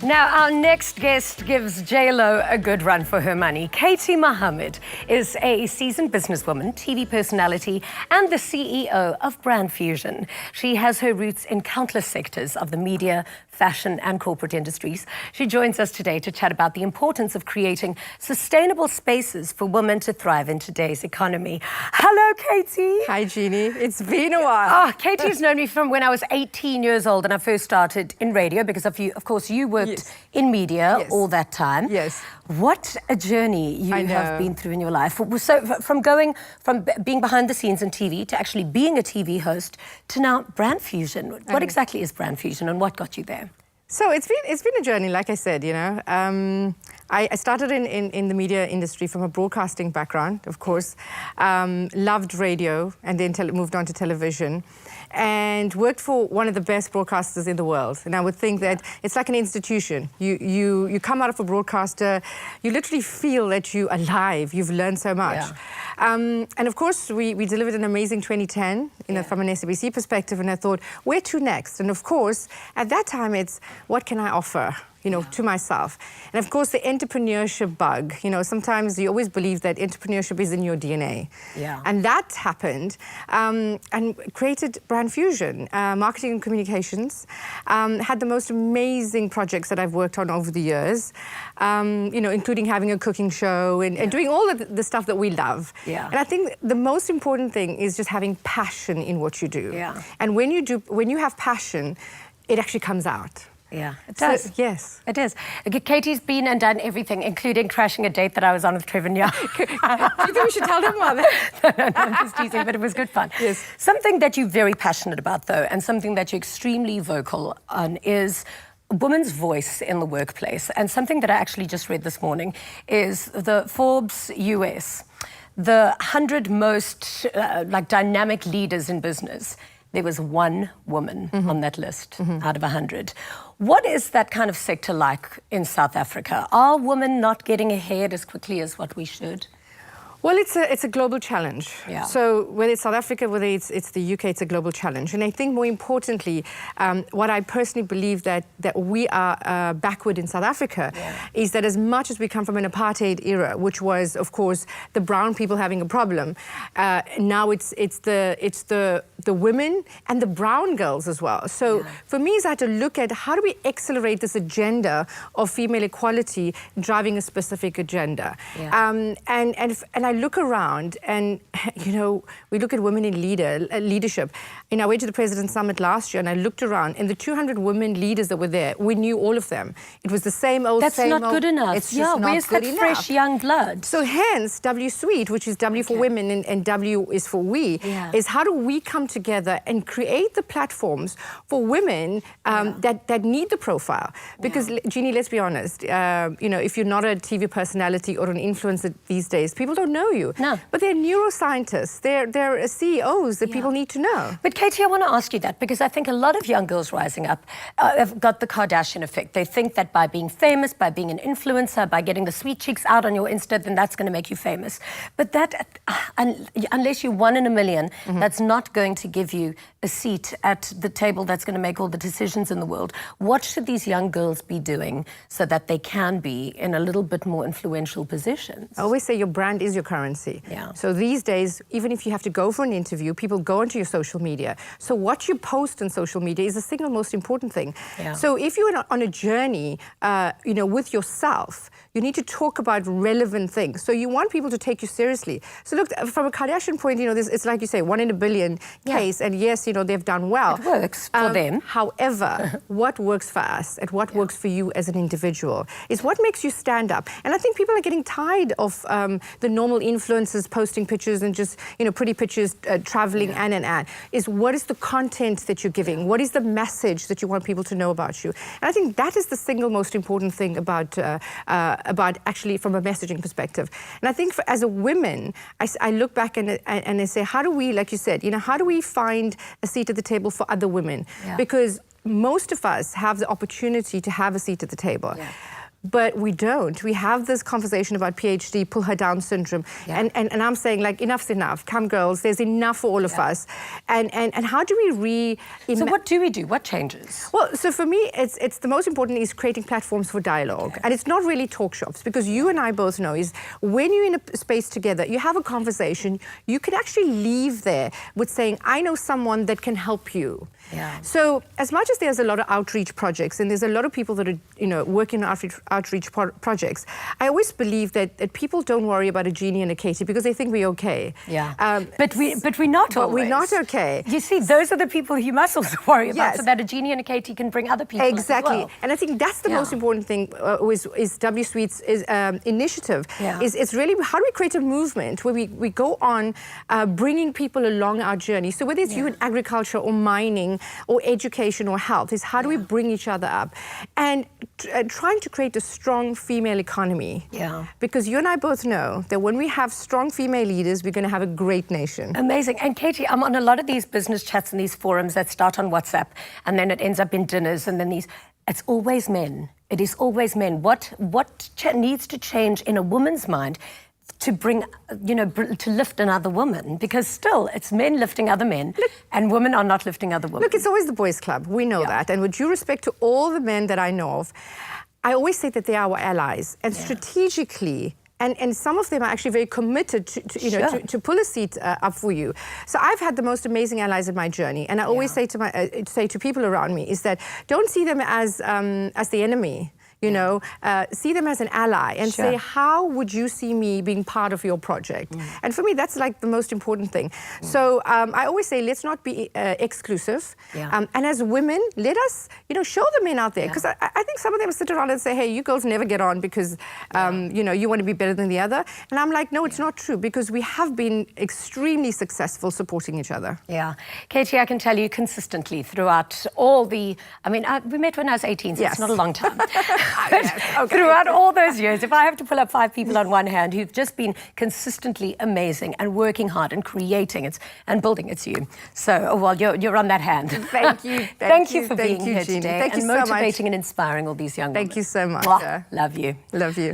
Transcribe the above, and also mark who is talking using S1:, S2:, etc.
S1: Now, our next guest gives J-Lo a good run for her money. Katie Mohamed is a seasoned businesswoman, TV personality, and the CEO of Brand Fusion. She has her roots in countless sectors of the media, fashion, and corporate industries. She joins us today to chat about the importance of creating sustainable spaces for women to thrive in today's economy. Hello, Katie.
S2: Hi, Jeannie. It's been a while.
S1: Oh, Katie's known me from when I was 18 years old and I first started in radio because of course, you worked in media all that time.
S2: Yes.
S1: What a journey you have been through in your life. So from being behind the scenes in TV to actually being a TV host to now Brand Fusion. What exactly is Brand Fusion and what got you there?
S2: So it's been a journey, like I said, you know. I started in the media industry from a broadcasting background, of course. Loved radio and then moved on to television and worked for one of the best broadcasters in the world. And I would think that it's like an institution. You come out of a broadcaster, you literally feel that you're alive. You've learned so much.
S1: Yeah.
S2: And of course, we delivered an amazing 2010 from an SABC perspective, and I thought, where to next? And of course, at that time, it's what can I offer? To myself. And of course, the entrepreneurship bug, sometimes you always believe that entrepreneurship is in your DNA.
S1: Yeah.
S2: And that happened and created Brand Fusion, marketing and communications, had the most amazing projects that I've worked on over the years, including having a cooking show and doing all of the stuff that we love.
S1: Yeah.
S2: And I think the most important thing is just having passion in what you do.
S1: Yeah.
S2: And when you have passion, it actually comes out.
S1: Yeah, it does.
S2: So, yes.
S1: It is. Katie's been and done everything, including crashing a date that I was on with Trevor Noah.
S2: Do you think we should tell them about that?
S1: No, I'm just teasing, but it was good fun.
S2: Yes.
S1: Something that you're very passionate about, though, and something that you're extremely vocal on is women's voice in the workplace. And something that I actually just read this morning is the Forbes US, the 100 most dynamic leaders in business. There was one woman on that list out of 100. What is that kind of sector like in South Africa? Are women not getting ahead as quickly as what we should?
S2: Well, it's a global challenge.
S1: Yeah.
S2: So whether it's South Africa, whether it's the UK, it's a global challenge. And I think more importantly, what I personally believe that we are backward in South Africa is that as much as we come from an apartheid era, which was, of course, the brown people having a problem, now it's the women and the brown girls as well. So for me, I had to look at how do we accelerate this agenda of female equality driving a specific agenda.
S1: Yeah.
S2: And I look around and, we look at women in leadership. I went to the President's Summit last year and I looked around and the 200 women leaders that were there, we knew all of them. It was the same old,
S1: That's not good enough.
S2: It's just not
S1: where's
S2: good
S1: that
S2: enough.
S1: fresh young blood?
S2: So hence, W Suite, which is W for women and W is for we, is how do we come together and create the platforms for women that need the profile? Because, Jeannie, let's be honest, if you're not a TV personality or an influencer these days, people don't know you.
S1: No.
S2: But they're neuroscientists, they're CEOs that people need to know.
S1: But Katie, I want to ask you that because I think a lot of young girls rising up have got the Kardashian effect. They think that by being famous, by being an influencer, by getting the sweet cheeks out on your Insta, then that's going to make you famous. But that, unless you're one in a million, that's not going to give you a seat at the table that's going to make all the decisions in the world. What should these young girls be doing so that they can be in a little bit more influential positions?
S2: I always say your brand is your currency.
S1: Yeah.
S2: So these days, even if you have to go for an interview, people go onto your social media. So what you post on social media is the single most important thing.
S1: Yeah.
S2: So if you're on a journey, with yourself, you need to talk about relevant things. So you want people to take you seriously. So look, from a Kardashian point, it's like you say, 1 in a billion case. And yes, they've done well.
S1: It works for them.
S2: However, what works for us and what works for you as an individual is what makes you stand up. And I think people are getting tired of the normal influencers posting pictures and just, pretty pictures traveling and. Is what is the content that you're giving? What is the message that you want people to know about you? And I think that is the single most important thing about actually from a messaging perspective. And I think as a woman, I look back and I say, how do we, like you said, how do we find a seat at the table for other women?
S1: Yeah.
S2: Because most of us have the opportunity to have a seat at the table.
S1: Yeah.
S2: but we don't. We have this conversation about PhD, pull her down syndrome.
S1: Yeah.
S2: And I'm saying, like, enough's enough. Come, girls, there's enough for all of us. And how do we
S1: So what do we do? What changes?
S2: Well, so for me, it's the most important is creating platforms for dialogue. And it's not really talk shops, because you and I both know is when you're in a space together, you have a conversation, you can actually leave there with saying, I know someone that can help you.
S1: Yeah.
S2: So as much as there's a lot of outreach projects and there's a lot of people that are, you know, working on outreach projects, I always believe that people don't worry about a Jeannie and a Katie because they think we're okay.
S1: Yeah. But we're not always.
S2: We're not okay.
S1: You see, those are the people you must also worry about,
S2: Yes.
S1: so that a Jeannie and a Katie can bring other people
S2: Exactly.
S1: as well.
S2: And I think that's the most important thing is W Suite's initiative.
S1: Yeah.
S2: Is really how do we create a movement where we go on bringing people along our journey. So whether it's you in agriculture or mining or education or health, is how do we bring each other up and trying to create a strong female economy.
S1: Yeah.
S2: Because you and I both know that when we have strong female leaders, we're going to have a great nation.
S1: Amazing. And Katie, I'm on a lot of these business chats and these forums that start on WhatsApp, and then it ends up in dinners, and then it's always men. It is always men. What needs to change in a woman's mind to bring, to lift another woman? Because still, it's men lifting other men, and women are not lifting other women.
S2: Look, it's always the boys' club. We know that. And with due respect to all the men that I know of, I always say that they are our allies. And strategically, and some of them are actually very committed to pull a seat up for you. So I've had the most amazing allies in my journey. And I always say to people around me is that don't see them as the enemy. See them as an ally and say, how would you see me being part of your project? And for me, that's like the most important thing. So I always say, let's not be exclusive. And as women, let us, show the men out there. Because I think some of them sit around and say, hey, you girls never get on because, you want to be better than the other. And I'm like, no, it's not true, because we have been extremely successful supporting each other.
S1: Yeah. Katie, I can tell you consistently throughout all we met when I was 18, so it's not a long time. Throughout all those years, if I have to pull up 5 people on one hand who've just been consistently amazing and working hard and creating it and building, it's you. So, well, you're on that hand.
S2: Thank you.
S1: Thank you for being here
S2: Jeannie.
S1: today
S2: Thank you
S1: and
S2: so much.
S1: motivating and inspiring all these young women.
S2: Thank you so much.
S1: Mwah. Love you.
S2: Love you.